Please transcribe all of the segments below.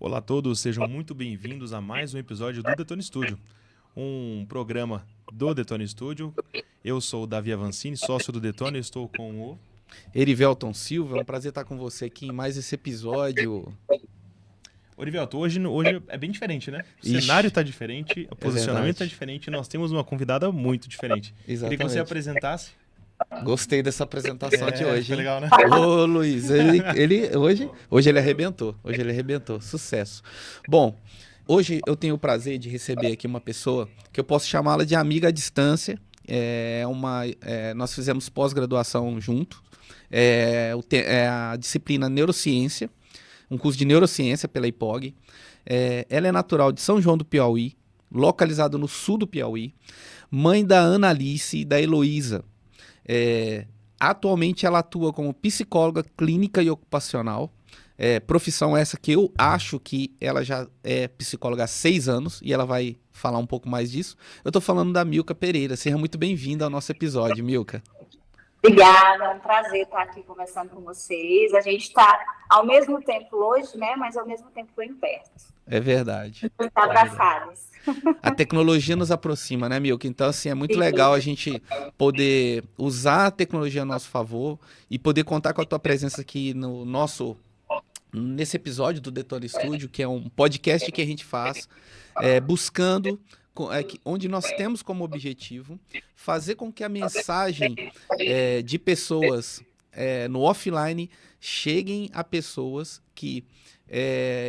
Olá a todos, sejam muito bem-vindos a mais um episódio do Detone Studio, um programa do Detone Studio. Eu sou o Davi Avancini, sócio do Detone, eu estou com o... Erivelton Silva, é um prazer estar com você aqui em mais esse episódio. Orivelto, hoje é bem diferente, né? O cenário Ixi, está diferente, o é posicionamento está verdade. diferente e nós temos uma convidada muito diferente. Queria que você Exatamente. apresentasse. Gostei dessa apresentação de hoje, Foi hein? legal, né? Ô, Luiz, hoje ele arrebentou. Hoje ele arrebentou. Sucesso. Bom, hoje eu tenho o prazer de receber aqui uma pessoa que eu posso chamá-la de amiga à distância. Nós fizemos pós-graduação junto. É a disciplina Neurociência, um curso de neurociência pela IPOG. Ela é natural de São João do Piauí, localizado no sul do Piauí, mãe da Ana Alice e da Heloísa. Atualmente ela atua como psicóloga clínica e ocupacional, profissão essa que eu acho que ela já é psicóloga há 6 anos e ela vai falar um pouco mais disso. Eu estou falando da Milka Pereira. Seja muito bem-vinda ao nosso episódio, Milka. Obrigada, é um prazer estar aqui conversando com vocês. A gente está ao mesmo tempo longe, né? Mas ao mesmo tempo bem perto. É verdade. Está abraçados. A tecnologia nos aproxima, né, Milka? Então, assim, é muito Sim. legal a gente poder usar a tecnologia a nosso favor e poder contar com a tua presença aqui nesse episódio do Detone Studio, que é um podcast que a gente faz buscando onde nós temos como objetivo fazer com que a mensagem de pessoas no offline cheguem a pessoas que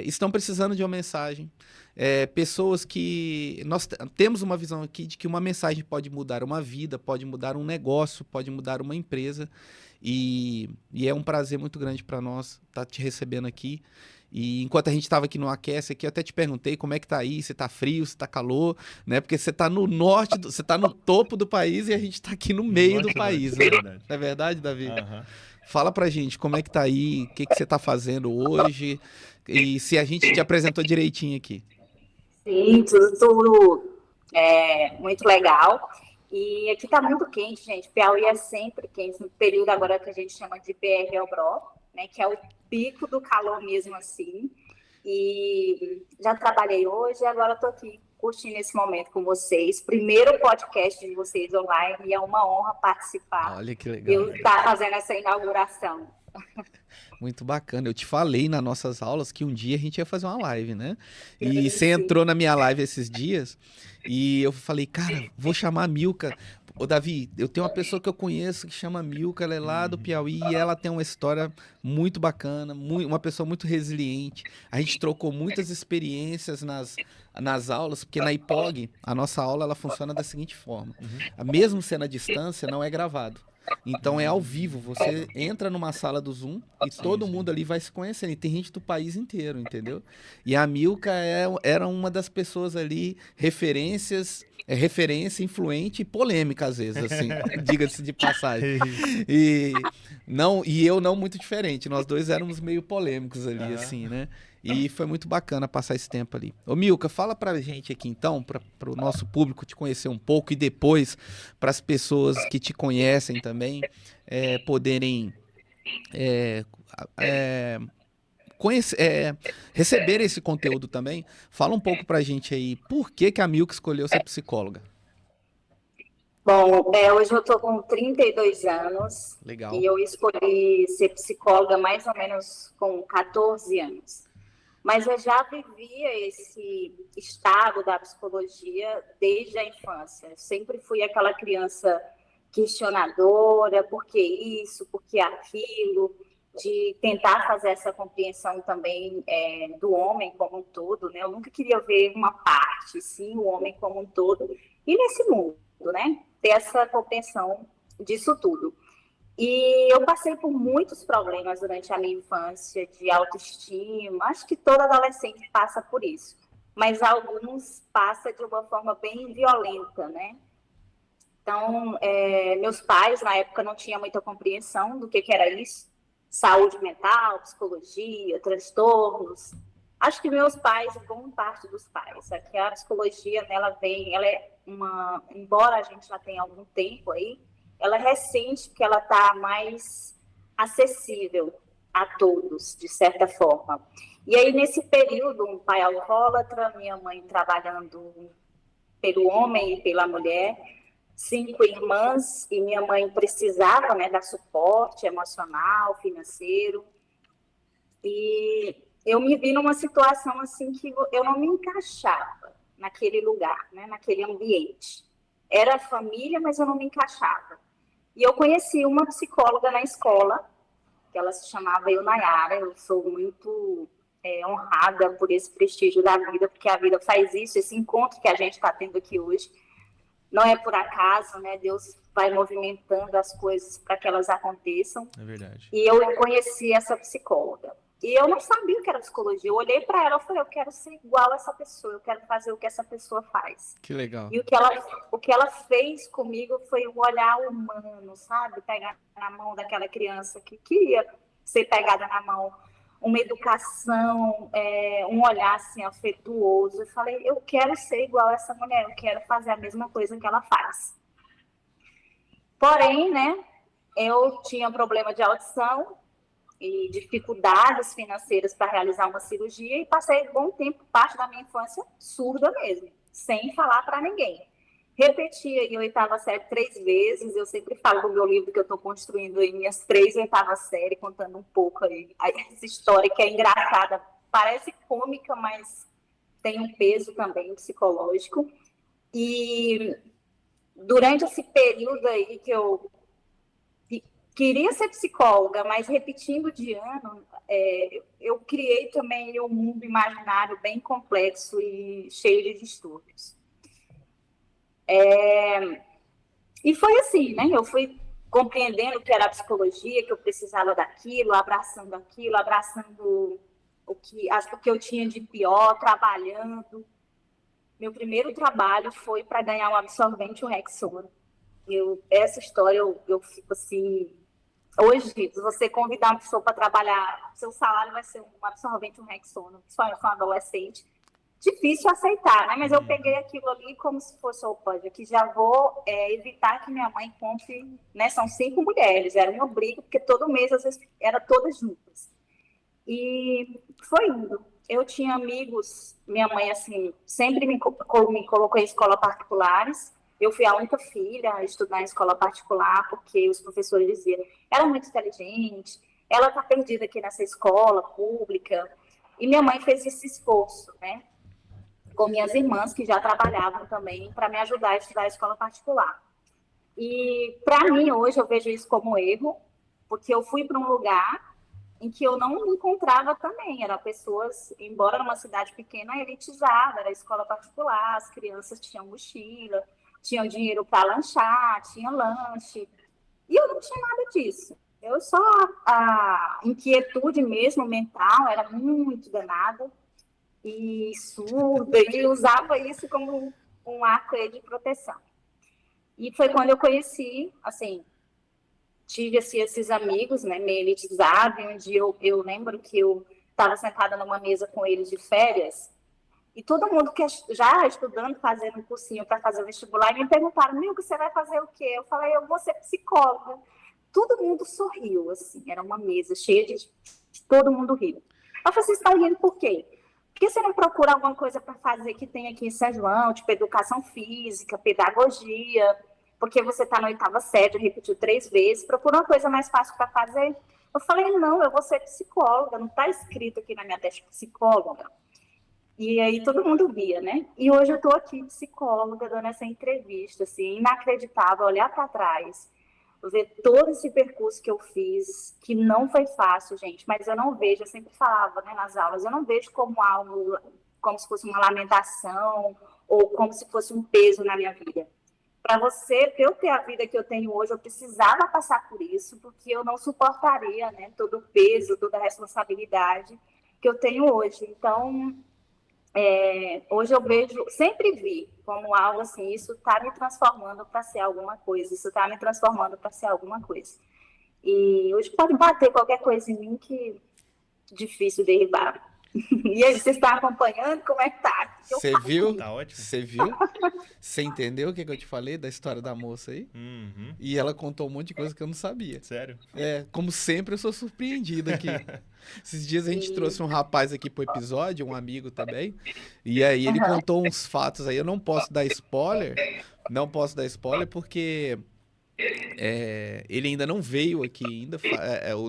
estão precisando de uma mensagem. Pessoas que nós temos uma visão aqui de que uma mensagem pode mudar uma vida, pode mudar um negócio, pode mudar uma empresa, e é um prazer muito grande para nós estar te recebendo aqui. E enquanto a gente estava aqui no Aquece, aqui, eu até te perguntei como é que tá aí, se tá frio, se tá calor, né? Porque você tá no norte, você tá no topo do país e a gente tá aqui no meio do país, né? Verdade. Não é verdade, Davi? Aham. Fala pra gente como é que tá aí, o que você tá fazendo hoje e se a gente te apresentou direitinho aqui. Sim, tudo muito legal. E aqui está muito quente, gente. Piauí é sempre quente, no período agora que a gente chama de BR-Obró, né? Que é o pico do calor mesmo assim. E já trabalhei hoje e agora estou aqui curtindo esse momento com vocês. Primeiro podcast de vocês online e é uma honra participar. Olha que legal. Eu estar fazendo essa inauguração. Muito bacana. Eu te falei nas nossas aulas que um dia a gente ia fazer uma live, né? E você Sim. entrou na minha live esses dias e eu falei, cara, vou chamar a Milka. Ô, Davi, eu tenho uma pessoa que eu conheço que chama Milka, ela é lá do Piauí e ela tem uma história muito bacana, uma pessoa muito resiliente. A gente trocou muitas experiências nas aulas, porque na IPOG, a nossa aula ela funciona da seguinte forma. Mesmo sendo à distância, não é gravado. Então é ao vivo, você entra numa sala do Zoom e todo mundo ali vai se conhecendo. E tem gente do país inteiro, entendeu? E a Milka era uma das pessoas ali, referência, influente e polêmica às vezes, assim, diga-se de passagem. E eu não muito diferente, nós dois éramos meio polêmicos ali, assim, né? E foi muito bacana passar esse tempo ali. Ô Milka, fala pra gente aqui então, para o nosso público te conhecer um pouco e depois para as pessoas que te conhecem também poderem receber esse conteúdo também. Fala um pouco pra gente aí, por que a Milka escolheu ser psicóloga? Bom, hoje eu estou com 32 anos. Legal. E eu escolhi ser psicóloga mais ou menos com 14 anos. Mas eu já vivia esse estado da psicologia desde a infância. Eu sempre fui aquela criança questionadora, por que isso, por que aquilo, de tentar fazer essa compreensão também do homem como um todo, né? Eu nunca queria ver uma parte, sim, o homem como um todo. E nesse mundo, né? Ter essa compreensão disso tudo. E eu passei por muitos problemas durante a minha infância, de autoestima. Acho que todo adolescente passa por isso. Mas alguns passam de uma forma bem violenta, né? Então, meus pais, na época, não tinham muita compreensão do que era isso. Saúde mental, psicologia, transtornos. Acho que meus pais, boa parte dos pais, aqui a psicologia, ela embora a gente já tenha algum tempo aí, ela é recente, porque ela está mais acessível. a todos, de certa forma. E aí, nesse período, um pai alcoólatra, minha mãe trabalhando pelo homem e pela mulher, 5 irmãs, e minha mãe precisava, né, dar suporte emocional, financeiro, e eu me vi numa situação assim que eu não me encaixava naquele lugar, né, naquele ambiente. Era família, mas eu não me encaixava. E eu conheci uma psicóloga na escola, que ela se chamava Eunayara. Eu sou muito honrada por esse prestígio da vida, porque a vida faz isso, esse encontro que a gente está tendo aqui hoje. Não é por acaso, né? Deus vai movimentando as coisas para que elas aconteçam. É verdade. E eu conheci essa psicóloga. E eu não sabia o que era psicologia. Eu olhei para ela e falei, eu quero ser igual a essa pessoa, eu quero fazer o que essa pessoa faz. Que legal. E o que ela fez comigo foi um olhar humano, sabe? Pegar na mão daquela criança que queria ser pegada na mão. Uma educação, um olhar assim, afetuoso. Eu falei, eu quero ser igual a essa mulher, eu quero fazer a mesma coisa que ela faz. Porém, né, eu tinha problema de audição e dificuldades financeiras para realizar uma cirurgia e passei um bom tempo, parte da minha infância, surda mesmo, sem falar para ninguém. Repetia em 8ª série 3 vezes, eu sempre falo no meu livro que eu estou construindo em minhas 3 8ª série, contando um pouco aí essa história que é engraçada, parece cômica, mas tem um peso também psicológico. E durante esse período aí que eu queria ser psicóloga, mas repetindo de ano, eu criei também um mundo imaginário bem complexo e cheio de distúrbios. E foi assim, né? Eu fui compreendendo o que era a psicologia, que eu precisava daquilo, abraçando o que eu tinha de pior, trabalhando. Meu primeiro trabalho foi para ganhar um absorvente, um Rexona. Essa história eu fico assim. Hoje, se você convidar uma pessoa para trabalhar, seu salário vai ser um absorvente, um Rexona, principalmente um adolescente. Difícil aceitar, né? Mas eu peguei aquilo ali como se fosse, opa, aqui já vou evitar que minha mãe compre, né? São 5 mulheres, era uma briga, porque todo mês, às vezes, era todas juntas. E foi indo. Eu tinha amigos, minha mãe, assim, sempre me colocou em escolas particulares. Eu fui a única filha a estudar em escola particular, porque os professores diziam, ela é muito inteligente, ela está perdida aqui nessa escola pública. E minha mãe fez esse esforço, né? Com minhas irmãs, que já trabalhavam também, para me ajudar a estudar em escola particular. E, para mim, hoje, eu vejo isso como erro, porque eu fui para um lugar em que eu não me encontrava também. Eram pessoas, embora numa cidade pequena, elitizada, era escola particular, as crianças tinham mochila, tinham dinheiro para lanchar, tinha lanche. E eu não tinha nada disso. Eu só, a inquietude mesmo mental era muito danada e surda, e usava isso como um arco de proteção. E foi quando eu conheci, assim, tive assim, esses amigos, né, meio elitizados, e um dia eu lembro que eu estava sentada numa mesa com eles de férias, e todo mundo que já estudando, fazendo um cursinho para fazer o vestibular, e me perguntaram, Milka, você vai fazer o quê? Eu falei, eu vou ser psicóloga. Todo mundo sorriu, assim, era uma mesa cheia de todo mundo riu. Eu falei, vocês estão rindo por quê? Por que você não procura alguma coisa para fazer que tem aqui em São João, tipo educação física, pedagogia, porque você está na 8ª série, repetiu 3 vezes, procura uma coisa mais fácil para fazer. Eu falei, não, eu vou ser psicóloga, não está escrito aqui na minha testa psicóloga. E aí todo mundo via, né? E hoje eu estou aqui, psicóloga, dando essa entrevista, assim, inacreditável, olhar para trás, ver todo esse percurso que eu fiz, que não foi fácil, gente, mas eu não vejo, eu sempre falava, né, nas aulas, eu não vejo como algo, como se fosse uma lamentação, ou como se fosse um peso na minha vida. Para eu ter a vida que eu tenho hoje, eu precisava passar por isso, porque eu não suportaria, né, todo o peso, toda a responsabilidade que eu tenho hoje. Então, hoje eu vejo, sempre vi como algo assim, isso está me transformando para ser alguma coisa, isso está me transformando para ser alguma coisa. E hoje pode bater qualquer coisa em mim que é difícil derribar. E aí, vocês estão acompanhando? Como é que tá? Você viu? Tá ótimo. Você viu? Você entendeu o que eu te falei da história da moça aí? Uhum. E ela contou um monte de coisa que eu não sabia. Sério? Como sempre, eu sou surpreendido aqui. Esses dias a gente trouxe um rapaz aqui pro episódio, um amigo também. E aí ele contou uns fatos aí. Eu não posso dar spoiler. Não posso dar spoiler porque ele ainda não veio aqui ainda.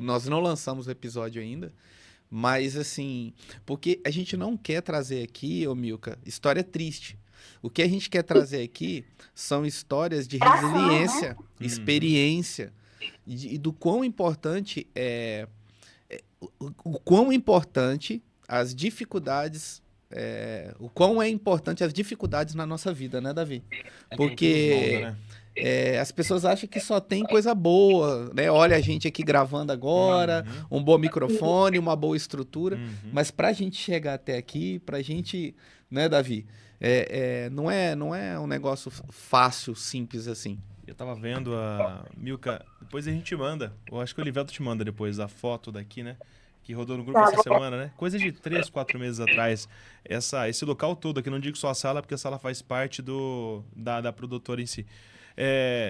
Nós não lançamos o episódio ainda. Mas assim, porque a gente não quer trazer aqui, ô Milka, história triste. O que a gente quer trazer aqui são histórias de resiliência, experiência e do quão importante o quão importante as dificuldades, o quão é importante as dificuldades na nossa vida, né, Davi? Porque Molda, né? as pessoas acham que só tem coisa boa, né? Olha a gente aqui gravando agora, um bom microfone, uma boa estrutura, mas pra gente chegar até aqui, pra gente, né, Davi? Não é um negócio fácil, simples assim. Eu tava vendo a Milka, depois a gente manda. Eu acho que o Olivelto te manda depois a foto daqui, né? Que rodou no grupo essa semana, né? Coisa de 3, 4 meses atrás. Esse local todo aqui, não digo só a sala, porque a sala faz parte da produtora em si.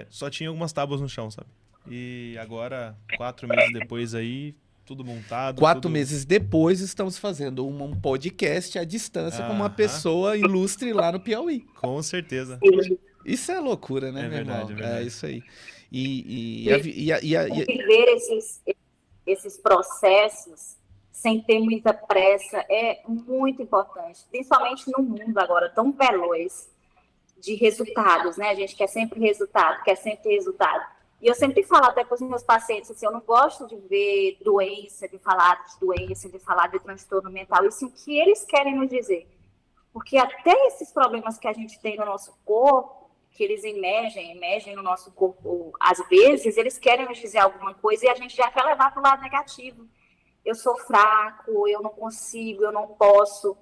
Só tinha algumas tábuas no chão, sabe? E agora, 4 meses depois aí, tudo montado. 4 meses depois, estamos fazendo um podcast à distância com uma pessoa ilustre lá no Piauí. Com certeza. Isso é loucura, né, É meu verdade, irmão? é verdade. É isso aí. Viver esses processos sem ter muita pressa é muito importante, principalmente no mundo agora tão veloz de resultados, né? A gente quer sempre resultado, quer sempre ter resultado. E eu sempre falo até com os meus pacientes, assim, eu não gosto de ver doença, de falar de doença, de falar de transtorno mental, isso é o que eles querem nos dizer. Porque até esses problemas que a gente tem no nosso corpo, que eles emergem no nosso corpo, às vezes, eles querem nos dizer alguma coisa e a gente já quer levar para o lado negativo. Eu sou fraco, eu não consigo, eu não posso.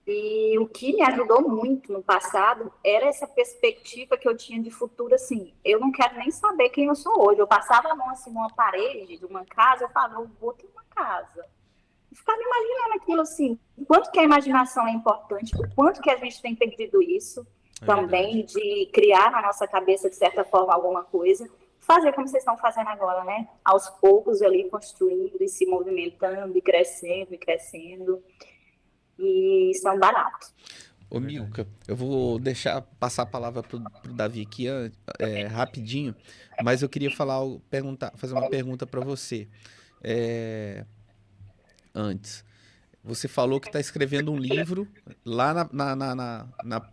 E o que me ajudou muito no passado era essa perspectiva que eu tinha de futuro, assim, eu não quero nem saber quem eu sou hoje. Eu passava a mão assim numa parede de uma casa, eu falava, eu vou ter uma casa. Eu ficava imaginando aquilo assim, o quanto que a imaginação é importante, o quanto que a gente tem perdido isso também, de criar na nossa cabeça, de certa forma, alguma coisa. Fazer como vocês estão fazendo agora, né? Aos poucos ali, construindo e se movimentando e crescendo e crescendo. E isso é um barato. Ô, Milka, eu vou passar a palavra pro Davi aqui rapidinho, mas eu queria fazer uma pergunta para você. Antes, você falou que está escrevendo um livro, lá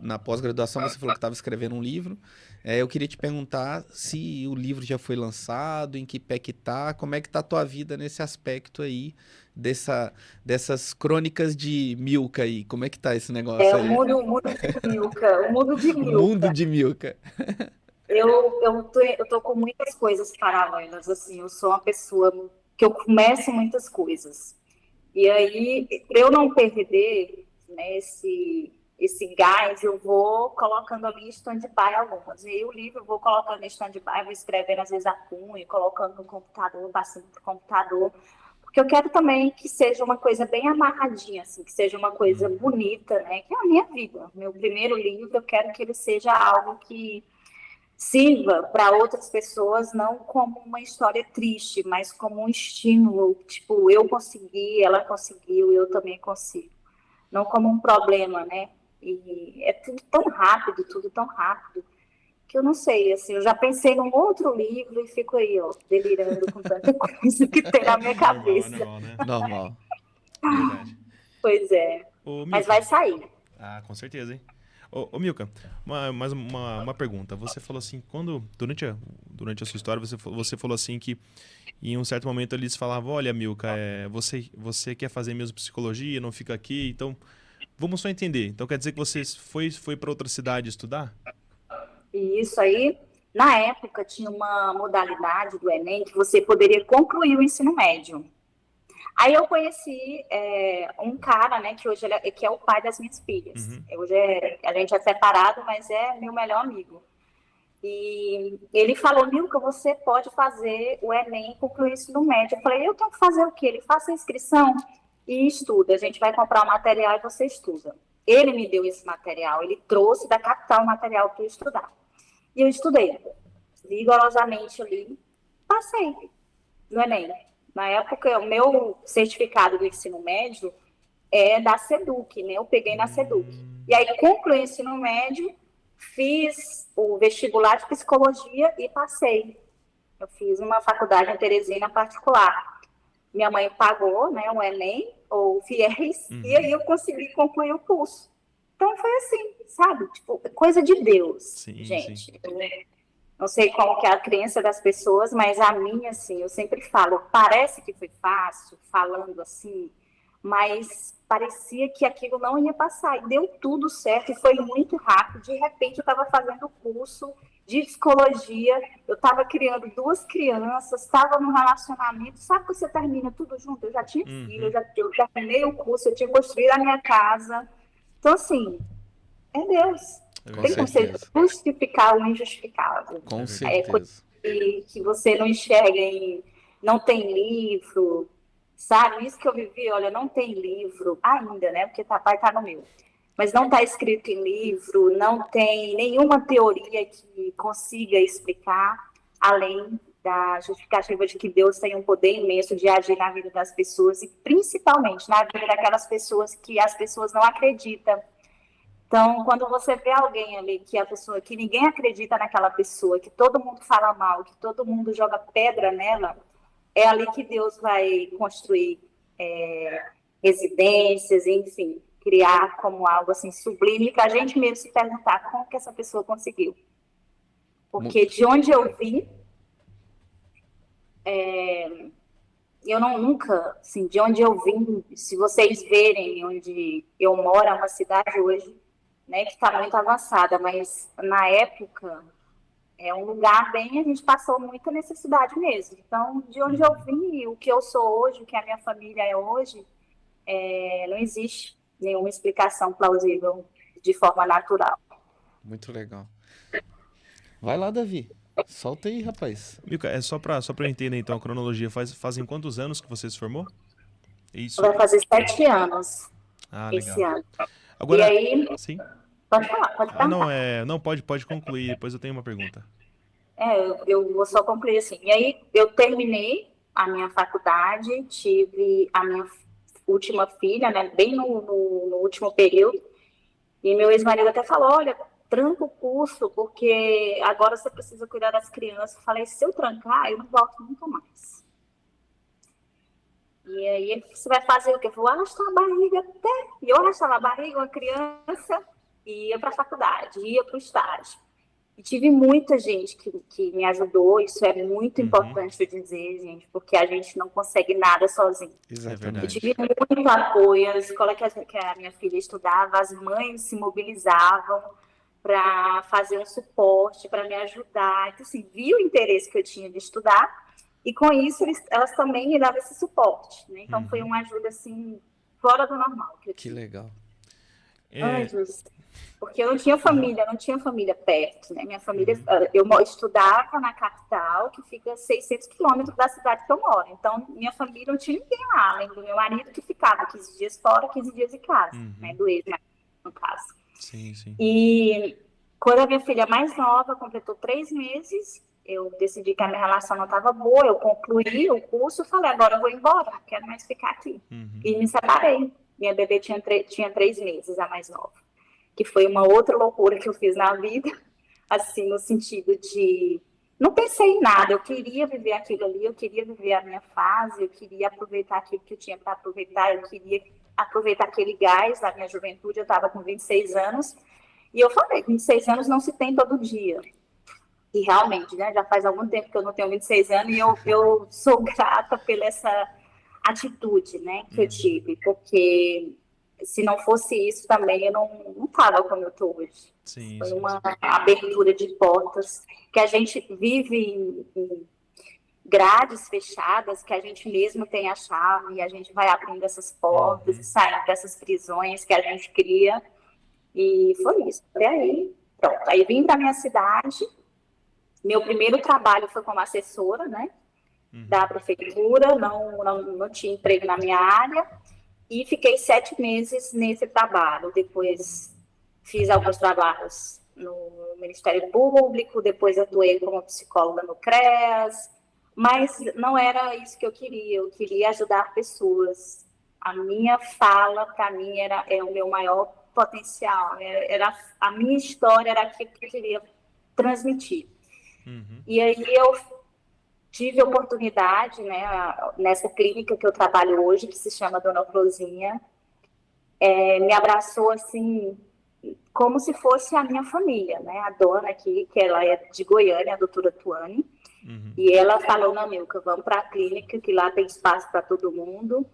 na pós-graduação você falou que estava escrevendo um livro. Eu queria te perguntar se o livro já foi lançado, em que pé que tá, como é que tá a tua vida nesse aspecto aí, dessas crônicas de Milka aí, como é que tá esse negócio aí? O mundo de Milka, o mundo de Milka. O mundo de Milka. Eu tô com muitas coisas paralelas, assim, eu sou uma pessoa que eu começo muitas coisas. E aí, para eu não perder, né, esse gás, eu vou colocando ali em stand-by algumas. E aí o livro eu vou colocando em stand-by, vou escrevendo às vezes a cunha, colocando no computador, passando para o computador. Porque eu quero também que seja uma coisa bem amarradinha, assim, que seja uma coisa bonita, né? Que é a minha vida. Meu primeiro livro, eu quero que ele seja algo que sirva para outras pessoas não como uma história triste, mas como um estímulo, tipo, eu consegui, ela conseguiu, eu também consigo. Não como um problema, né? E é tudo tão rápido, que eu não sei, assim, eu já pensei num outro livro e fico aí, ó, delirando com tanta coisa que tem na minha cabeça. Normal, né? Normal. Verdade. Pois é, mas vai sair. Ah, com certeza, hein? Ô Milka, mais uma pergunta. Você falou assim, durante a sua história, você falou assim que em um certo momento eles falavam, olha, Milka, você quer fazer mesmo psicologia, não fica aqui, então vamos só entender. Então quer dizer que você foi para outra cidade estudar? E isso aí, na época, tinha uma modalidade do Enem que você poderia concluir o ensino médio. Aí eu conheci um cara, né, que hoje que é o pai das minhas filhas. Hoje a gente é separado, mas é meu melhor amigo. E ele falou, Milka, você pode fazer o Enem e concluir isso no médio. Eu falei, eu tenho que fazer o quê? Ele faça a inscrição. e estuda. A gente vai comprar o material e você estuda. Ele me deu esse material, ele trouxe da capital o material para eu estudar. E eu estudei, rigorosamente ali, passei no Enem. Na época, o meu certificado do ensino médio é da SEDUC, né? Eu peguei na SEDUC. E aí, concluí o ensino médio, fiz o vestibular de psicologia e passei. Eu fiz uma faculdade em Teresina particular. Minha mãe pagou, né, o Enem, ou o FIES, e aí eu consegui concluir o curso. Então, foi assim, sabe? Tipo, coisa de Deus, Sim, gente. sim. Não sei qual que é a crença das pessoas, mas a minha, assim, eu sempre falo, parece que foi fácil, falando assim, mas parecia que aquilo não ia passar. E deu tudo certo e foi muito rápido. De repente, eu estava fazendo curso de psicologia, eu estava criando 2 crianças, estava num relacionamento. Sabe que você termina tudo junto? Eu já tinha filho, eu já terminei o curso, eu tinha construído a minha casa. Então, assim, é Deus. É Com Tem como verdade. você certeza. justificar o injustificável. Com É coisa certeza. que você não enxerga em... Não tem livro, sabe? Isso que eu vivi, olha, não tem livro ainda, né? Porque papai está no meu. Mas não está escrito em livro, não tem nenhuma teoria que consiga explicar, além da justificativa de que Deus tem um poder imenso de agir na vida das pessoas e principalmente na vida daquelas pessoas que as pessoas não acreditam. Então, quando você vê alguém ali que a pessoa, que ninguém acredita naquela pessoa, que todo mundo fala mal, que todo mundo joga pedra nela, é ali que Deus vai construir residências, enfim, criar como algo assim sublime para a gente mesmo se perguntar como que essa pessoa conseguiu. Porque de onde eu vim, eu não nunca, assim, de onde eu vim, se vocês verem onde eu moro, é uma cidade hoje, né, que está muito avançada, mas na época é um lugar bem, a gente passou muita necessidade mesmo. Então, de onde eu vim, o que eu sou hoje, o que a minha família é hoje, não existe nenhuma explicação plausível de forma natural. Muito legal. Vai lá, Davi. Solta aí, rapaz. Milka, é só pra eu entender então a cronologia. Fazem quantos anos que você se formou? Isso. Vai fazer 7 anos Ah, esse legal. ano. E Agora, aí, sim? pode falar, pode Ah, não, perguntar. não, pode concluir, depois eu tenho uma pergunta. Eu vou só concluir assim. E aí, eu terminei a minha faculdade, tive a minha última filha, né, bem no último período, e meu ex-marido até falou, olha, tranca o curso, porque agora você precisa cuidar das crianças. Eu falei, se eu trancar, eu não volto nunca mais. E aí, você vai fazer o quê? Eu vou arrastar a barriga até... E eu arrastava a barriga, uma criança, e ia para a faculdade, ia para o estágio. E tive muita gente que me ajudou, isso é muito importante eu dizer, gente, porque a gente não consegue nada sozinho. É Eu verdade. tive muito apoio, a escola que a minha filha estudava, as mães se mobilizavam para fazer um suporte, para me ajudar. Então, assim, vi o interesse que eu tinha de estudar e, com isso, elas também me davam esse suporte, né? Então, foi uma ajuda, assim, fora do normal que eu Que tive. legal. Anjos, porque eu não tinha família perto, né? Minha família, eu estudava na capital, que fica a 600 quilômetros da cidade que eu moro. Então, minha família não tinha ninguém lá, além do meu marido que ficava 15 dias fora, 15 dias em casa, né? Do ex-marido, no caso. Sim, sim. E quando a minha filha mais nova completou 3 meses, eu decidi que a minha relação não estava boa, eu concluí o curso, falei, agora eu vou embora, não quero mais ficar aqui. E me separei. Minha bebê tinha 3 meses, a mais nova. Que foi uma outra loucura que eu fiz na vida, assim, no sentido de... Não pensei em nada, eu queria viver aquilo ali, eu queria viver a minha fase, eu queria aproveitar aquilo que eu tinha para aproveitar, eu queria aproveitar aquele gás da minha juventude, eu estava com 26 anos, e eu falei, 26 anos não se tem todo dia. E realmente, né, já faz algum tempo que eu não tenho 26 anos, e eu sou grata pela essa atitude, né, que eu tive, porque se não fosse isso também eu não estava como eu estou hoje. Sim, Foi sim. uma abertura de portas que a gente vive em grades fechadas, que a gente mesmo tem a chave e a gente vai abrindo essas portas e saindo dessas prisões que a gente cria. E foi isso. Até aí, pronto. Aí vim para minha cidade. Meu primeiro trabalho foi como assessora, né, da prefeitura, não tinha emprego na minha área. E fiquei 7 meses nesse trabalho. Depois fiz alguns trabalhos no Ministério Público, depois atuei como psicóloga no CREAS, mas não era isso que eu queria ajudar pessoas. A minha fala, para mim, é o meu maior potencial, a minha história era aquilo que eu queria transmitir. Uhum. E aí eu tive a oportunidade, né, nessa clínica que eu trabalho hoje, que se chama Dona Flozinha, me abraçou assim, como se fosse a minha família, né? A dona aqui, que ela é de Goiânia, a doutora Tuane, e ela falou, não, Milka, vamos para a clínica, que lá tem espaço para todo mundo.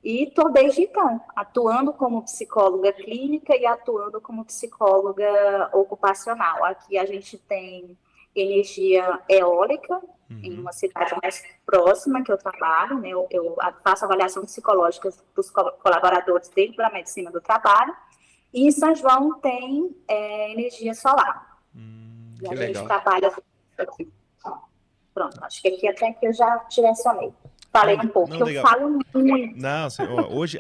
E estou desde então, atuando como psicóloga clínica e atuando como psicóloga ocupacional. Aqui a gente tem energia eólica, em uma cidade mais próxima que eu trabalho, né? Eu faço avaliação psicológica para os colaboradores dentro da medicina do trabalho. E em São João tem energia solar. E a gente trabalha aqui. Pronto, acho que aqui até que eu já te mencionei. Falei um pouco, eu falo muito. Não, hoje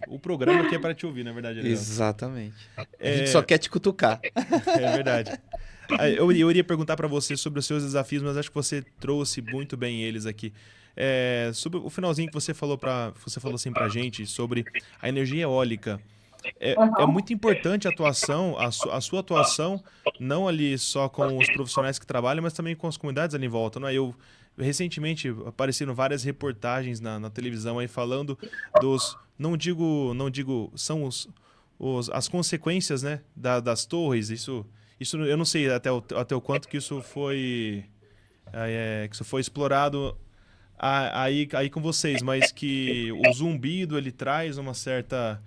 o programa aqui é para te ouvir, na verdade. Exatamente. A gente só quer te cutucar. É verdade. Eu iria perguntar para você sobre os seus desafios, mas acho que você trouxe muito bem eles aqui. Sobre o finalzinho que você falou assim pra gente sobre a energia eólica. É muito importante a atuação, a sua atuação, não ali só com os profissionais que trabalham, mas também com as comunidades ali em volta, não é? Eu recentemente apareceram várias reportagens na televisão aí falando dos, não digo, são as consequências, né, das torres. Isso eu não sei até o quanto que isso foi explorado aí com vocês, mas que o zumbido ele traz uma certa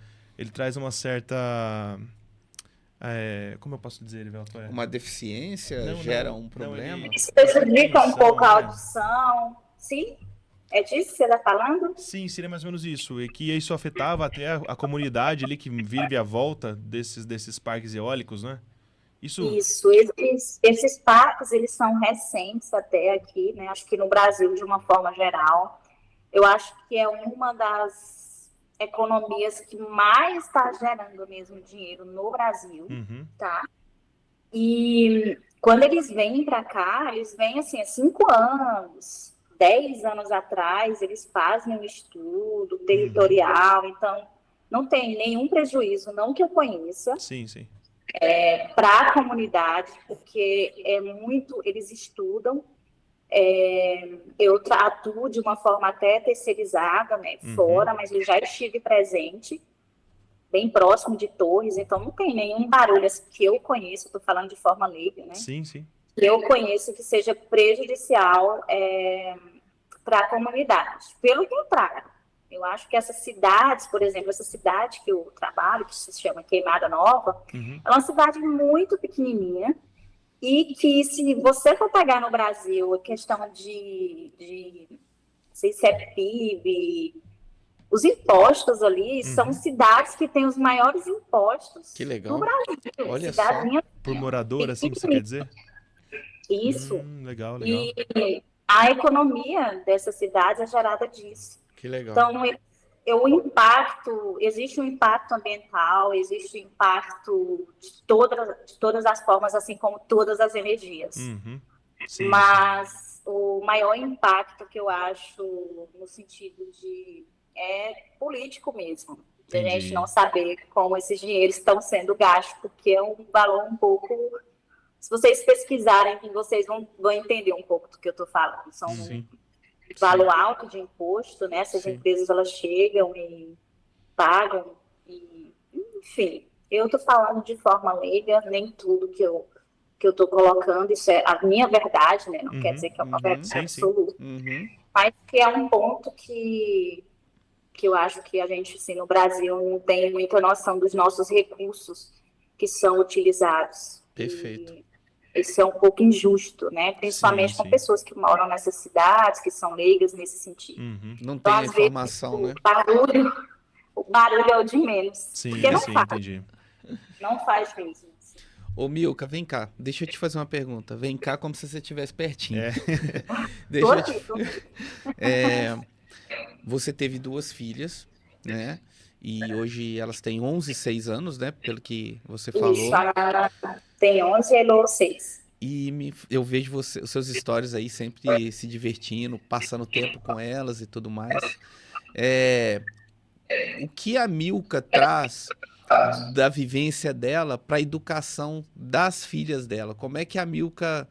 como eu posso dizer, Elivelto? Uma deficiência gera um problema? Isso prejudica um pouco a audição. Sim? É disso que você está falando? Sim, seria mais ou menos isso. E que isso afetava até a comunidade ali que vive à volta desses parques eólicos, né? Isso, esses parques, eles são recentes até aqui, né? Acho que no Brasil, de uma forma geral. Eu acho que é uma das economias que mais está gerando mesmo dinheiro no Brasil, tá? E quando eles vêm para cá, eles vêm assim, há 5 anos, 10 anos atrás, eles fazem um estudo territorial, então não tem nenhum prejuízo, não que eu conheça. Sim, sim. Para a comunidade, porque eles estudam. Eu atuo de uma forma até terceirizada, né, fora, mas eu já estive presente, bem próximo de torres, então não tem nenhum barulho assim, que eu conheço, estou falando de forma leiga, né? Sim, sim. Que eu conheço que seja prejudicial para a comunidade. Pelo contrário, eu acho que essas cidades, por exemplo, essa cidade que eu trabalho, que se chama Queimada Nova, é uma cidade muito pequenininha, e que se você for pegar no Brasil a questão de não sei se é PIB, os impostos ali, são cidades que têm os maiores impostos do Brasil. Olha só. Por morador, assim, você quer dizer? Isso. Legal. E a economia dessas cidades é gerada disso. Que legal. Então, existe um impacto ambiental, existe um impacto de todas as formas, assim como todas as energias. Sim. Mas o maior impacto que eu acho no sentido político mesmo, de a gente não saber como esses dinheiros estão sendo gastos, porque é um valor um pouco... Se vocês pesquisarem, vocês vão entender um pouco do que eu estou falando. São valor alto de imposto, né? Essas empresas, elas chegam e pagam, enfim, eu estou falando de forma leiga, nem tudo que eu estou colocando, isso é a minha verdade, né? Não quer dizer que é uma verdade absoluta, mas que é um ponto que eu acho que a gente, assim, no Brasil, não tem muita noção dos nossos recursos que são utilizados. Perfeito. Isso é um pouco injusto, né? Principalmente com pessoas que moram nessas cidades, que são leigas nesse sentido. Não tem a informação, né? O barulho é o de menos. Sim, porque não faz. Entendi. Não faz mesmo. Ô, Milka, vem cá. Deixa eu te fazer uma pergunta. Vem cá como se você estivesse pertinho. Você teve 2 filhas, né? E hoje elas têm 11 e 6 anos, né? Pelo que você falou. Isso, a Ana tem 11 e a Elô 6. E eu vejo os seus stories aí sempre se divertindo, passando tempo com elas e tudo mais. O que a Milka traz da vivência dela para a educação das filhas dela? Como é que a Milka,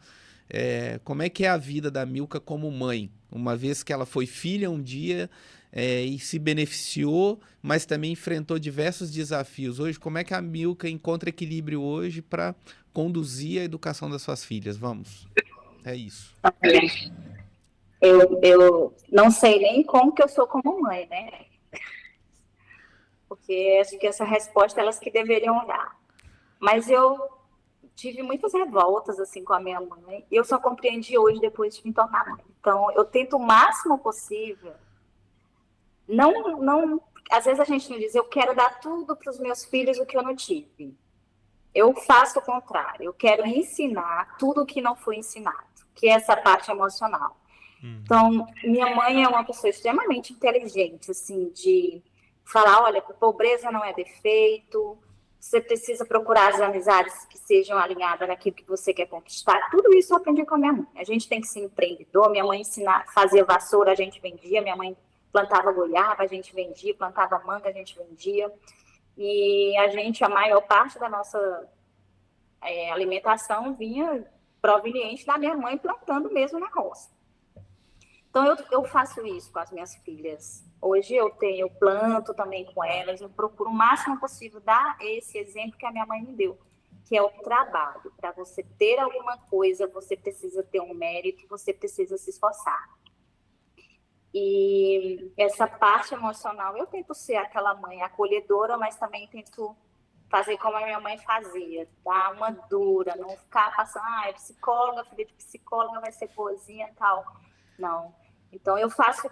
como é que é a vida da Milka como mãe? Uma vez que ela foi filha um dia e se beneficiou, mas também enfrentou diversos desafios. Hoje, como é que a Milka encontra equilíbrio hoje para conduzir a educação das suas filhas? Vamos. É isso. Eu não sei nem como que eu sou como mãe, né? Porque acho que essa resposta elas que deveriam dar. Mas eu tive muitas revoltas assim com a minha mãe. E eu só compreendi hoje depois de me tornar mãe. Então, eu tento o máximo possível. Não, às vezes a gente não diz, eu quero dar tudo para os meus filhos o que eu não tive. Eu faço o contrário. Eu quero ensinar tudo o que não foi ensinado, que é essa parte emocional. Então, minha mãe é uma pessoa extremamente inteligente, assim, de falar, olha, pobreza não é defeito, você precisa procurar as amizades que sejam alinhadas naquilo que você quer conquistar. Tudo isso eu aprendi com a minha mãe. A gente tem que ser empreendedor. Minha mãe fazia vassoura, a gente vendia. Minha mãe plantava goiaba, a gente vendia. Plantava manga, a gente vendia. E a maior parte da nossa alimentação vinha proveniente da minha mãe plantando mesmo na roça. Então, eu faço isso com as minhas filhas. Hoje eu planto também com elas, eu procuro o máximo possível dar esse exemplo que a minha mãe me deu, que é o trabalho. Para você ter alguma coisa, você precisa ter um mérito, você precisa se esforçar. E essa parte emocional, eu tento ser aquela mãe acolhedora, mas também tento fazer como a minha mãe fazia, dar uma dura, não ficar passando, é psicóloga, filha de psicóloga, vai ser boazinha e tal. Não. Então, eu faço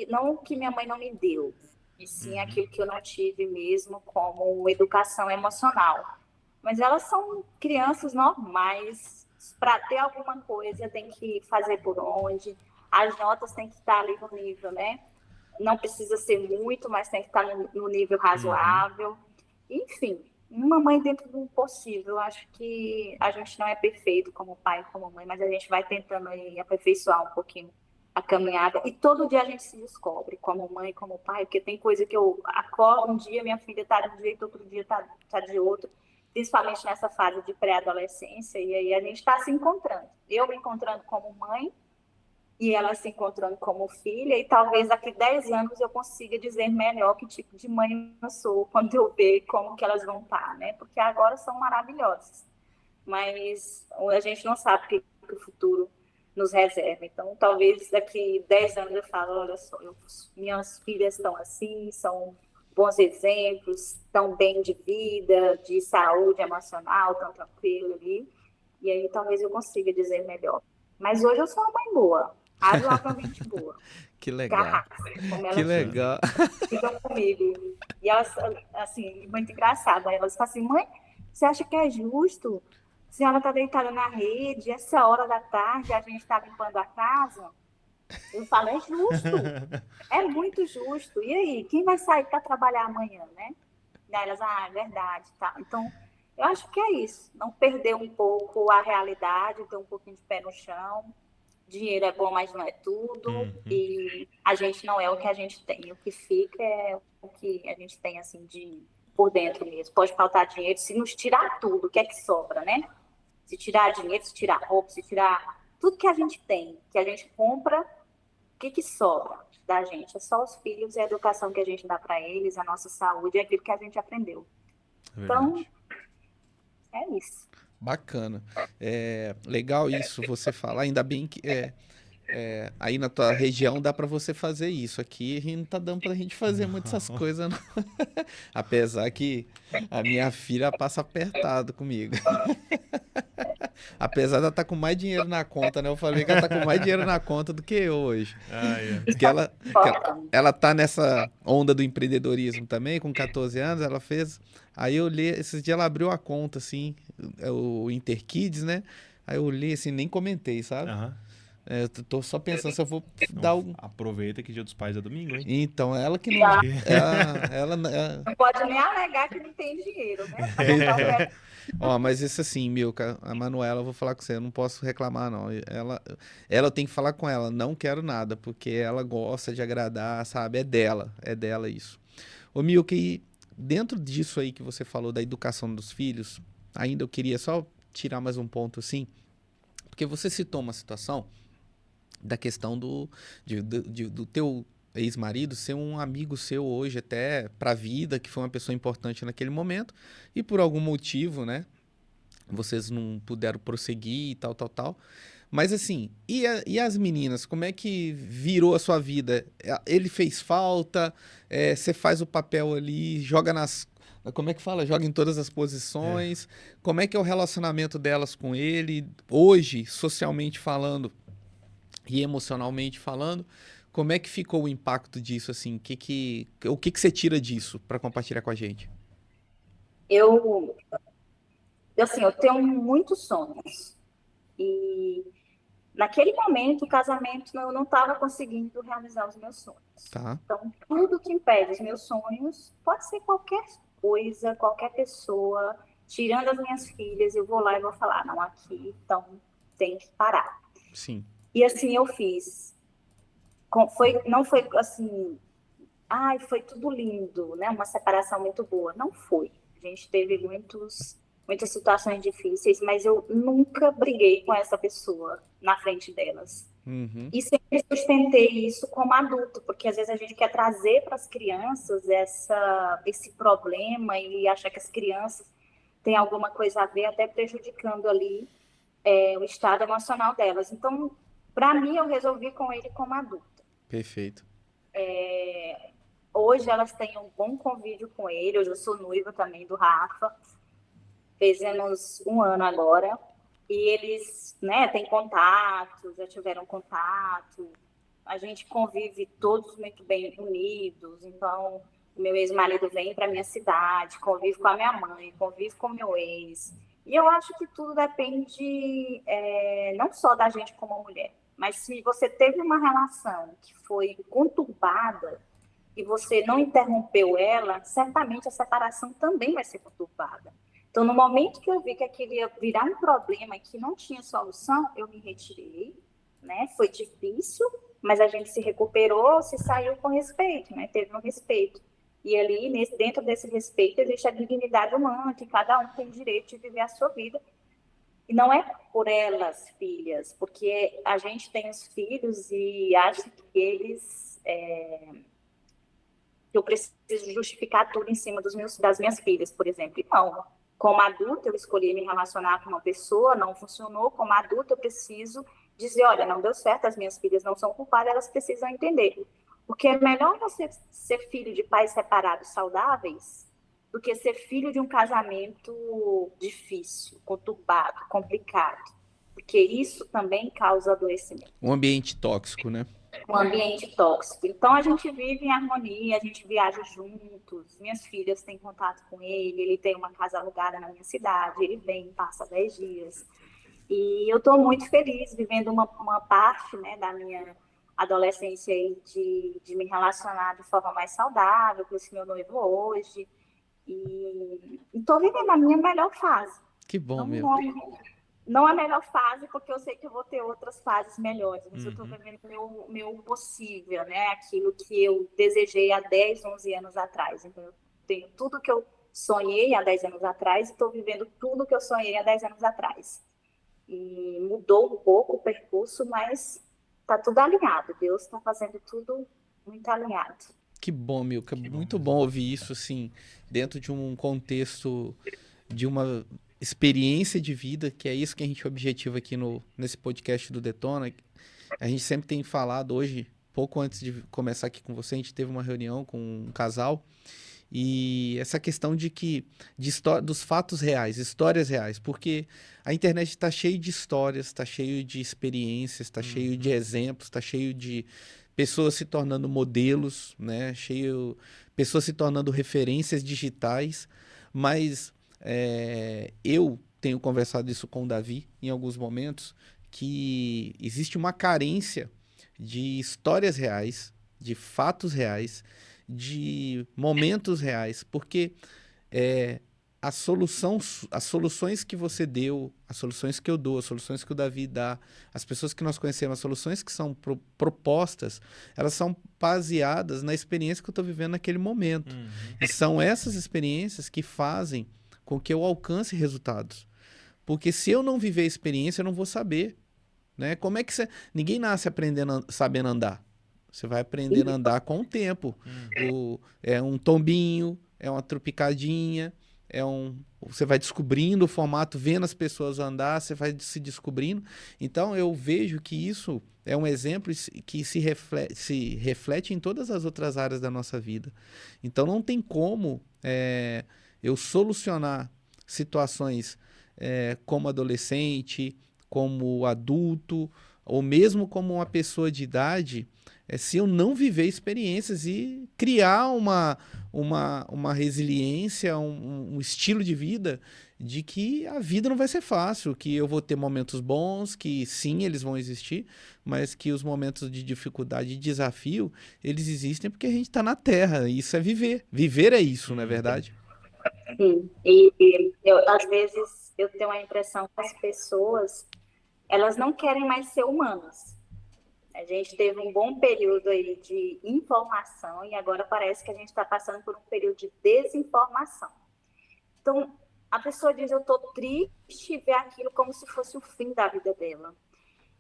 não o que minha mãe não me deu, e sim aquilo que eu não tive mesmo como educação emocional. Mas elas são crianças normais, para ter alguma coisa tem que fazer por onde, as notas têm que estar ali no nível, né? Não precisa ser muito, mas tem que estar no nível razoável. Enfim, uma mãe dentro do possível. Eu acho que a gente não é perfeito como pai e como mãe, mas a gente vai tentando aí aperfeiçoar um pouquinho a caminhada, e todo dia a gente se descobre como mãe, como pai, porque tem coisa que eu acordo um dia, minha filha está de um jeito, outro dia tá de outro, principalmente nessa fase de pré-adolescência, e aí a gente está se encontrando. Eu me encontrando como mãe, e ela se encontrando como filha, e talvez daqui 10 anos eu consiga dizer melhor que tipo de mãe eu sou, quando eu ver como que elas vão estar, né? Porque agora são maravilhosas, mas a gente não sabe o que o futuro nos reserva. Então, talvez daqui 10 anos eu falo, olha só, minhas filhas estão assim, são bons exemplos, estão bem de vida, de saúde emocional, estão tranquilo ali. E aí talvez eu consiga dizer melhor. Mas hoje eu sou uma mãe boa, razoavelmente boa. Que legal. Garrafa, como elas Que legal. ficam comigo. E elas, assim, muito engraçada. Elas falam assim, mãe, você acha que é justo? A senhora está deitada na rede, essa hora da tarde a gente está limpando a casa? Eu falo, é justo, é muito justo. E aí, quem vai sair para trabalhar amanhã, né? E aí elas, é verdade. Tá. Então, eu acho que é isso. Não perder um pouco a realidade, ter um pouquinho de pé no chão. Dinheiro é bom, mas não é tudo. E a gente não é o que a gente tem. O que fica é o que a gente tem, assim, por dentro mesmo. Pode faltar dinheiro, se nos tirar tudo, o que é que sobra, né? Se tirar dinheiro, se tirar roupa, se tirar tudo que a gente tem, que a gente compra, o que sobra da gente? É só os filhos e a educação que a gente dá para eles, a nossa saúde, é aquilo que a gente aprendeu. Então, é isso. Bacana. Legal isso você falar, ainda bem que aí na tua região dá para você fazer isso. Aqui a gente não tá dando pra gente fazer muitas essas coisas, não. Apesar que a minha filha passa apertado comigo. Apesar de ela estar com mais dinheiro na conta, né? Eu falei que ela tá com mais dinheiro na conta do que eu hoje. Porque ela tá nessa onda do empreendedorismo também, com 14 anos, ela fez. Aí eu li, esses dias ela abriu a conta, assim, o Interkids, né? Aí eu li assim, nem comentei, sabe? Eu tô só pensando se eu vou dar um... Aproveita que Dia dos Pais é domingo, hein? Então, ela que não... Já Ela não pode nem alegar que não tem dinheiro, né? Pra comprar o presente. Ó, mas isso assim, Milka, a Manuela, eu vou falar com você, eu não posso reclamar, não. Ela tem que falar com ela, não quero nada, porque ela gosta de agradar, sabe? É dela isso. Ô, Milka, e dentro disso aí que você falou da educação dos filhos, ainda eu queria só tirar mais um ponto assim, porque você citou uma situação da questão do teu ex-marido ser um amigo seu hoje até pra vida, que foi uma pessoa importante naquele momento, e por algum motivo, né? Vocês não puderam prosseguir e tal, tal, tal. Mas assim, e as meninas, como é que virou a sua vida? Ele fez falta? Você faz o papel ali, joga nas. Como é que fala? Joga em todas as posições. Como é que é o relacionamento delas com ele? Hoje, socialmente falando e emocionalmente falando, como é que ficou o impacto disso, assim? O que você tira disso para compartilhar com a gente? Eu, assim, eu tenho muitos sonhos. E naquele momento, o casamento eu não estava conseguindo realizar os meus sonhos. Tá? Então, tudo que impede os meus sonhos pode ser qualquer coisa, qualquer pessoa, tirando as minhas filhas, eu vou lá e vou falar, não, aqui, então tem que parar. Sim. E assim eu fiz. Não foi assim, ai, foi tudo lindo, né? Uma separação muito boa. Não foi. A gente teve muitas situações difíceis, mas eu nunca briguei com essa pessoa na frente delas. Uhum. E sempre sustentei isso como adulto, porque às vezes a gente quer trazer para as crianças esse problema e achar que as crianças têm alguma coisa a ver, até prejudicando ali o estado emocional delas. Então, para mim, eu resolvi com ele como adulto. Perfeito. Hoje elas têm um bom convívio com ele. Hoje eu sou noiva também do Rafa. Fizemos 1 ano agora. E eles, né, têm contato, já tiveram contato. A gente convive todos muito bem unidos. Então, o meu ex-marido vem para minha cidade, convive com a minha mãe, convive com o meu ex. E eu acho que tudo depende não só da gente como mulher, mas se você teve uma relação que foi conturbada, e você não interrompeu ela, certamente a separação também vai ser conturbada. Então, no momento que eu vi que aquilo ia virar um problema e que não tinha solução, eu me retirei, né? Foi difícil, mas a gente se recuperou, se saiu com respeito, né? Teve um respeito. E ali, dentro desse respeito, existe a dignidade humana, que cada um tem direito de viver a sua vida. E não é por elas, filhas, porque a gente tem os filhos e acha que eu preciso justificar tudo em cima das minhas filhas, por exemplo. E não. Como adulta, eu escolhi me relacionar com uma pessoa, não funcionou. Como adulta, eu preciso dizer, olha, não deu certo, as minhas filhas não são culpadas, elas precisam entender. Porque é melhor você ser filho de pais separados saudáveis do que ser filho de um casamento difícil, conturbado, complicado. Porque isso também causa adoecimento. Um ambiente tóxico, né? Um ambiente tóxico. Então a gente vive em harmonia, a gente viaja juntos, minhas filhas têm contato com ele tem uma casa alugada na minha cidade, ele vem, passa 10 dias. E eu estou muito feliz vivendo uma parte, né, da minha adolescência aí de me relacionar de forma mais saudável com esse meu noivo hoje. E estou vivendo a minha melhor fase. Que bom, meu. Não a melhor fase, porque eu sei que eu vou ter outras fases melhores, mas eu estou vivendo o meu possível, né? Aquilo que eu desejei há 10, 11 anos atrás. Então, eu tenho tudo que eu sonhei há 10 anos atrás e estou vivendo tudo que eu sonhei há 10 anos atrás. E mudou um pouco o percurso, mas está tudo alinhado. Deus está fazendo tudo muito alinhado. Que bom, Milka. Muito bom ouvir isso, assim, dentro de um contexto de uma experiência de vida, que é isso que a gente objetiva aqui nesse podcast do Detona. A gente sempre tem falado hoje, pouco antes de começar aqui com você, a gente teve uma reunião com um casal e essa questão dos fatos reais, histórias reais, porque a internet está cheio de histórias, está cheio de experiências, está cheio de exemplos, está cheio de pessoas se tornando modelos, né? Pessoas se tornando referências digitais, mas eu tenho conversado isso com o Davi em alguns momentos, que existe uma carência de histórias reais, de fatos reais, de momentos reais, porque as soluções que você deu, as soluções que eu dou, as soluções que o Davi dá, as pessoas que nós conhecemos, as soluções que são propostas, elas são baseadas na experiência que eu estou vivendo naquele momento. E são essas experiências que fazem com que eu alcance resultados. Porque se eu não viver a experiência, eu não vou saber, né? Como é que você... Ninguém nasce aprendendo, sabendo andar. Você vai aprendendo a andar com o tempo. É um tombinho, é uma tropicadinha, você vai descobrindo o formato, vendo as pessoas andar, você vai se descobrindo. Então, eu vejo que isso é um exemplo que se reflete em todas as outras áreas da nossa vida. Então, não tem como eu solucionar situações como adolescente, como adulto, ou mesmo como uma pessoa de idade, se eu não viver experiências e criar uma resiliência, um estilo de vida de que a vida não vai ser fácil, que eu vou ter momentos bons, que sim, eles vão existir, mas que os momentos de dificuldade e desafio, eles existem porque a gente está na Terra, e isso é viver. Viver é isso, não é verdade? Sim, e às vezes eu tenho a impressão que as pessoas, elas não querem mais ser humanas. A gente teve um bom período aí de informação e agora parece que a gente está passando por um período de desinformação. Então, a pessoa diz, eu estou triste, e vê aquilo como se fosse o fim da vida dela.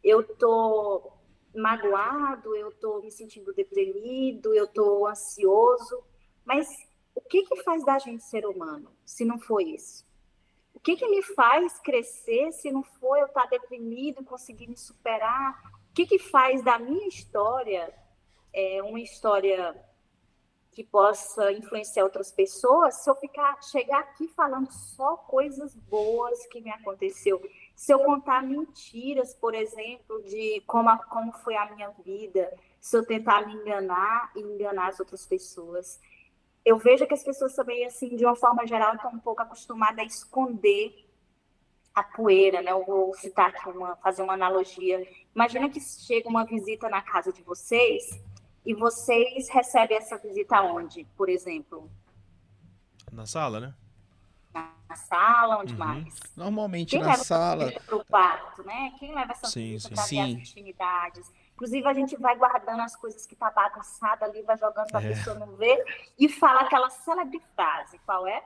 Eu estou magoado, eu estou me sentindo deprimido, eu estou ansioso. Mas o que faz da gente ser humano, se não for isso? O que me faz crescer se não for eu estar deprimido e conseguir me superar? O que faz da minha história uma história que possa influenciar outras pessoas se eu chegar aqui falando só coisas boas que me aconteceu? Se eu contar mentiras, por exemplo, de como foi a minha vida, se eu tentar me enganar e enganar as outras pessoas. Eu vejo que as pessoas também, assim, de uma forma geral, estão um pouco acostumadas a esconder a poeira, né? Eu vou citar aqui fazer uma analogia. Imagina que chega uma visita na casa de vocês e vocês recebem essa visita onde, por exemplo? Na sala, né? Na sala, onde mais? Normalmente Quem na leva essa sala, visita para o quarto, né? Quem leva essa Sim, visita sim. para ver as sim. intimidades? Inclusive, a gente vai guardando as coisas que tá bagunçada ali, vai jogando para a É. pessoa não ver e fala aquela célebre frase. Qual é?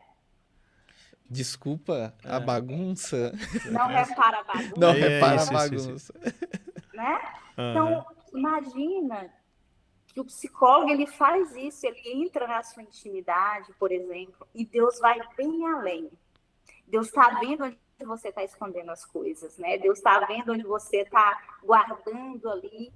Desculpa a bagunça, Não repara a bagunça, não É repara a isso, isso, isso. bagunça. né? Aham. Então, imagina que o psicólogo, ele faz isso, ele entra na sua intimidade, por exemplo, e Deus vai bem além. Deus está vendo onde você está escondendo as coisas, né? Deus está vendo onde você está guardando ali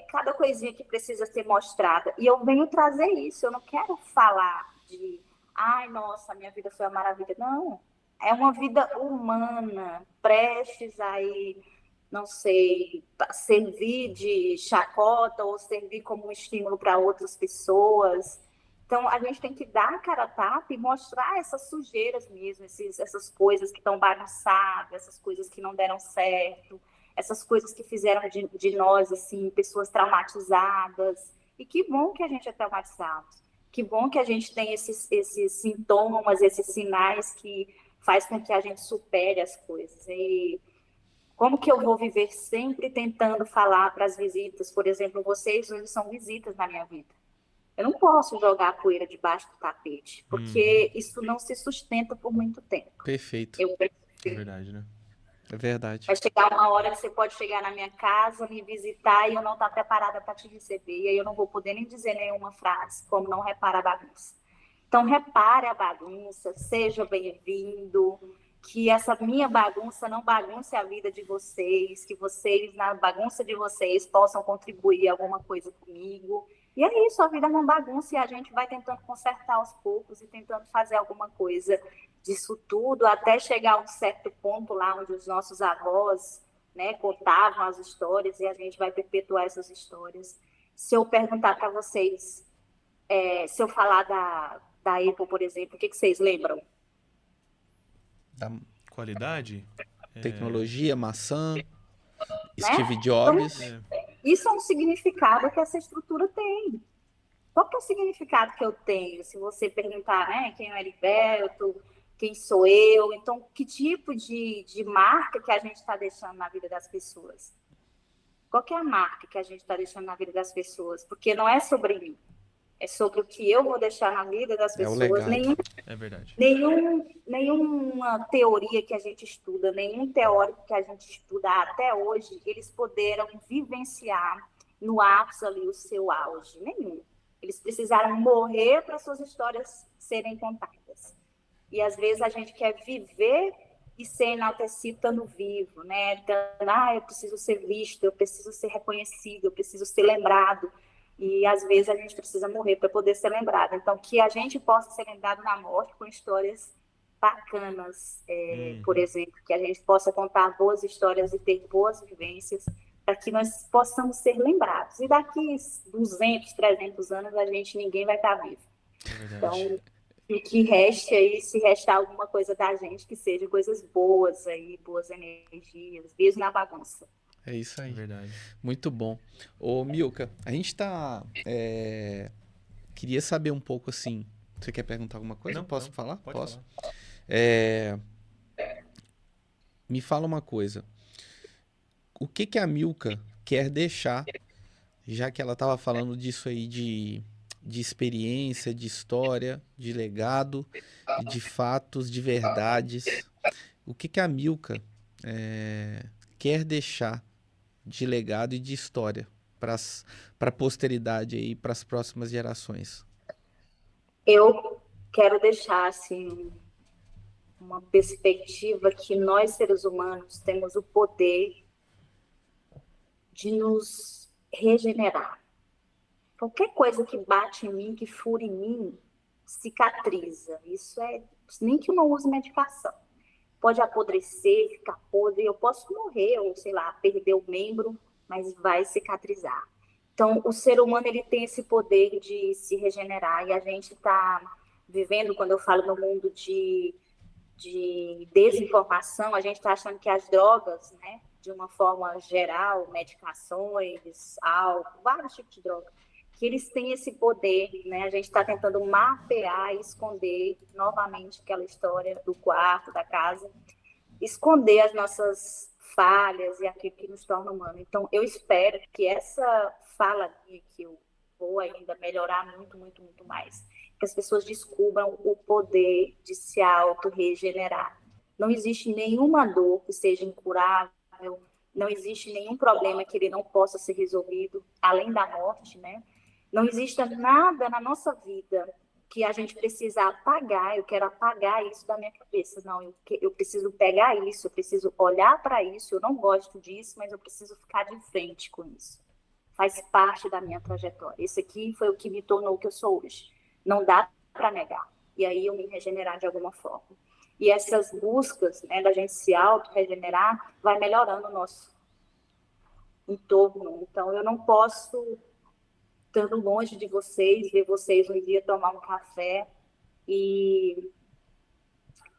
cada coisinha que precisa ser mostrada. E eu venho trazer isso, eu não quero falar de, ai, nossa, minha vida foi uma maravilha. Não, é uma vida humana, prestes aí, não sei, servir de chacota ou servir como um estímulo para outras pessoas. Então, a gente tem que dar a cara a tapa e mostrar essas sujeiras mesmo, essas coisas que estão bagunçadas, essas coisas que não deram certo, essas coisas que fizeram de nós, assim, pessoas traumatizadas. E que bom que a gente é traumatizado. Que bom que a gente tem esses sintomas, esses sinais que faz com que a gente supere as coisas. E como que eu vou viver sempre tentando falar para as visitas? Por exemplo, vocês hoje são visitas na minha vida. Eu não posso jogar a poeira debaixo do tapete, porque isso não se sustenta por muito tempo. Perfeito. Eu É prefiro. verdade, né? É verdade. Vai chegar uma hora que você pode chegar na minha casa, me visitar e eu não estar preparada para te receber. E aí eu não vou poder nem dizer nenhuma frase, como não repara a bagunça. Então, repare a bagunça, seja bem-vindo, que essa minha bagunça não bagunce a vida de vocês, que vocês, na bagunça de vocês, possam contribuir alguma coisa comigo. E é isso, a vida é uma bagunça e a gente vai tentando consertar aos poucos e tentando fazer alguma coisa disso tudo, até chegar a um certo ponto lá onde os nossos avós, né, contavam as histórias e a gente vai perpetuar essas histórias. Se eu perguntar para vocês, se eu falar da Apple, por exemplo, o que vocês lembram? Da Qualidade? tecnologia, maçã. Steve Jobs. Isso é um significado que essa estrutura tem. Qual que é o significado que eu tenho? Se você perguntar, né, quem é o Heriberto, quem sou eu, então que tipo de marca que a gente está deixando na vida das pessoas? Qual que é a marca que a gente está deixando na vida das pessoas? Porque não é sobre mim, é sobre o que eu vou deixar na vida das É o pessoas. legado. É verdade. Nenhuma teoria que a gente estuda, nenhum teórico que a gente estuda até hoje, eles puderam vivenciar no ápice ali o seu auge. Nenhum. Eles precisaram morrer para suas histórias serem contadas. E às vezes a gente quer viver e ser enaltecido estando vivo, né? Eu preciso ser visto, eu preciso ser reconhecido, eu preciso ser lembrado. E às vezes a gente precisa morrer para poder ser lembrado. Então, que a gente possa ser lembrado na morte com histórias bacanas, por exemplo, que a gente possa contar boas histórias e ter boas vivências para que nós possamos ser lembrados. E daqui 200, 300 anos, ninguém vai estar vivo. É verdade. Então, o que reste aí, se restar alguma coisa da gente, que seja coisas boas aí, boas energias, mesmo na bagunça. É isso aí. É verdade. Muito bom. Ô, Milka, a gente tá... Queria saber um pouco, assim... Você quer perguntar alguma coisa? Posso falar? Pode Posso? falar. Me fala uma coisa. O que a Milka quer deixar, já que ela estava falando disso aí de experiência, de história, de legado, de fatos, de verdades. O que a Milka quer deixar de legado e de história para a posteridade e para as próximas gerações? Eu quero deixar assim uma perspectiva que nós seres humanos temos o poder de nos regenerar. Qualquer coisa que bate em mim, que fura em mim, cicatriza. Isso é nem que eu não use medicação. Pode apodrecer, ficar podre, eu posso morrer ou sei lá, perder o membro, mas vai cicatrizar. Então, o ser humano ele tem esse poder de se regenerar e a gente está vivendo, quando eu falo no mundo de desinformação, a gente está achando que as drogas, né, de uma forma geral, medicações, álcool, vários tipos de drogas, que eles têm esse poder, né? A gente está tentando mapear e esconder novamente aquela história do quarto, da casa, esconder as nossas falhas e aquilo que nos torna humano. Então, eu espero que essa fala que eu vou ainda melhorar muito, muito, muito mais, que as pessoas descubram o poder de se auto-regenerar. Não existe nenhuma dor que seja incurável, não existe nenhum problema que ele não possa ser resolvido, além da morte, né? Não existe nada na nossa vida que a gente precisa apagar, eu quero apagar isso da minha cabeça. Não, eu preciso pegar isso, eu preciso olhar para isso, eu não gosto disso, mas eu preciso ficar de frente com isso. Faz parte da minha trajetória. Esse aqui foi o que me tornou o que eu sou hoje. Não dá para negar. E aí eu me regenerar de alguma forma. E essas buscas, né, da gente se auto-regenerar, vai melhorando o nosso entorno. Então, eu não posso, estando longe de vocês, ver vocês um dia tomar um café e,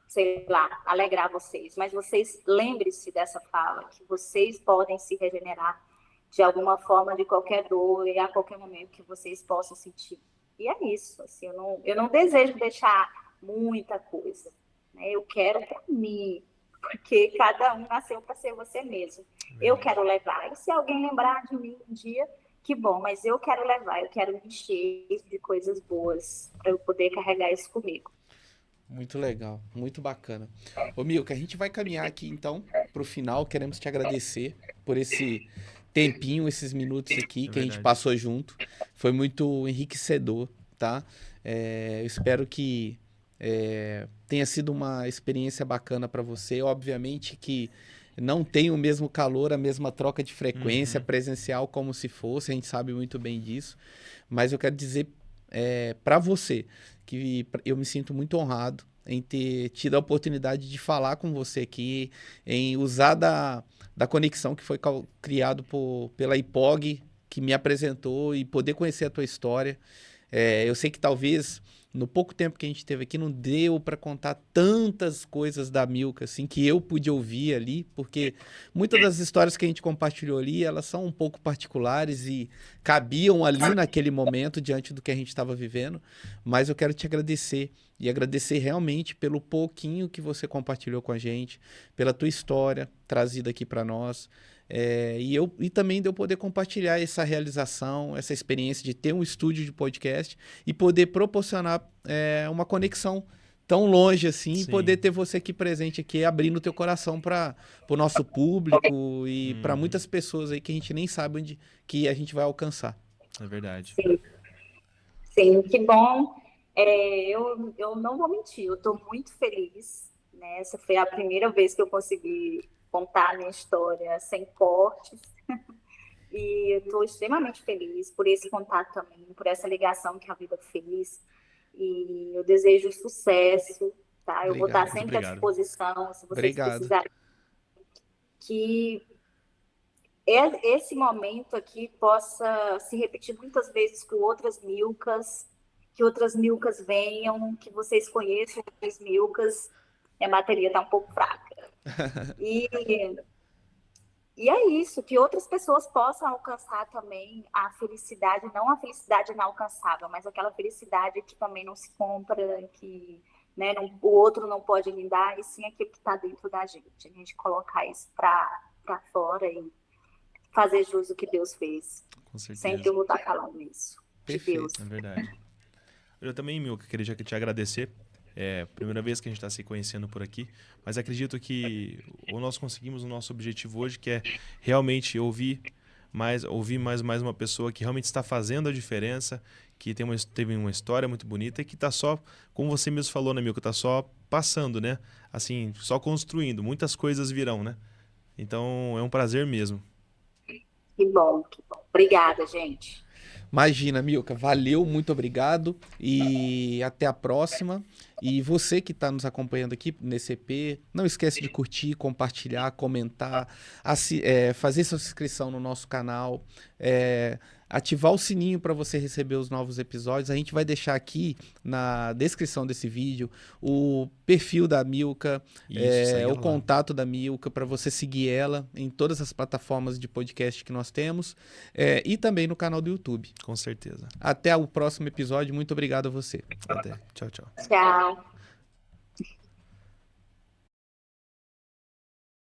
sei lá, alegrar vocês. Mas vocês lembrem-se dessa fala, que vocês podem se regenerar de alguma forma, de qualquer dor e a qualquer momento que vocês possam sentir. E é isso, assim, eu não desejo deixar muita coisa, né? Eu quero para mim, porque cada um nasceu para ser você mesmo. Eu quero levar, e se alguém lembrar de mim um dia, que bom, mas eu quero levar, eu quero me encher de coisas boas, para eu poder carregar isso comigo. Muito legal, muito bacana. Ô Milka, a gente vai caminhar aqui então para o final. Queremos te agradecer por esse tempinho, esses minutos aqui que a gente passou junto. Foi muito enriquecedor, tá? Eu espero que tenha sido uma experiência bacana para você. Obviamente que não tem o mesmo calor, a mesma troca de frequência presencial como se fosse, a gente sabe muito bem disso. Mas eu quero dizer para você que eu me sinto muito honrado em ter tido a oportunidade de falar com você aqui, em usar da conexão que foi criado pela IPOG, que me apresentou, e poder conhecer a tua história. Eu sei que talvez no pouco tempo que a gente teve aqui, não deu para contar tantas coisas da Milka, assim, que eu pude ouvir ali, porque muitas das histórias que a gente compartilhou ali, elas são um pouco particulares e cabiam ali naquele momento, diante do que a gente estava vivendo, mas eu quero te agradecer, e agradecer realmente pelo pouquinho que você compartilhou com a gente, pela tua história trazida aqui para nós, e também de eu poder compartilhar essa realização, essa experiência de ter um estúdio de podcast e poder proporcionar uma conexão tão longe assim, e Sim. poder ter você aqui presente, aqui, abrindo o teu coração para o nosso público e para muitas pessoas aí que a gente nem sabe onde que a gente vai alcançar. É verdade. Sim, sim, que bom. Eu não vou mentir, eu estou muito feliz, né? Essa foi a primeira vez que eu consegui contar a minha história sem cortes. E eu estou extremamente feliz por esse contato também, por essa ligação que a vida fez. E eu desejo sucesso, tá? Eu vou estar Obrigado. sempre à Obrigado. disposição, se vocês Obrigado. precisarem. Que esse momento aqui possa se repetir muitas vezes com outras Milkas, que outras Milkas venham, que vocês conheçam outras Milkas. Minha bateria está um pouco fraca. E é isso, que outras pessoas possam alcançar também a felicidade, não a felicidade inalcançável, mas aquela felicidade que também não se compra, que, né, o outro não pode me dar, e sim aquilo que está dentro da gente. A gente colocar isso para fora e fazer jus ao que Deus fez. Com certeza. Sempre eu vou estar falando isso. Perfeito. De Deus. É verdade. Eu também, Milka, queria te agradecer. Primeira vez que a gente está se conhecendo por aqui, mas acredito que nós conseguimos o nosso objetivo hoje, que é realmente ouvir mais uma pessoa que realmente está fazendo a diferença, que teve uma história muito bonita e que está só, como você mesmo falou, né, Milka, está só passando, né? Assim, só construindo. Muitas coisas virão, né? Então, é um prazer mesmo. Que bom, que bom. Obrigada, gente. Imagina, Milka, valeu, muito obrigado e até a próxima. E você que está nos acompanhando aqui nesse EP, não esquece de curtir, compartilhar, comentar, fazer sua inscrição no nosso canal, ativar o sininho para você receber os novos episódios. A gente vai deixar aqui na descrição desse vídeo o perfil da Milka, o contato da Milka, para você seguir ela em todas as plataformas de podcast que nós temos, e também no canal do YouTube. Com certeza. Até o próximo episódio. Muito obrigado a você. Até. Tchau, tchau. Tchau.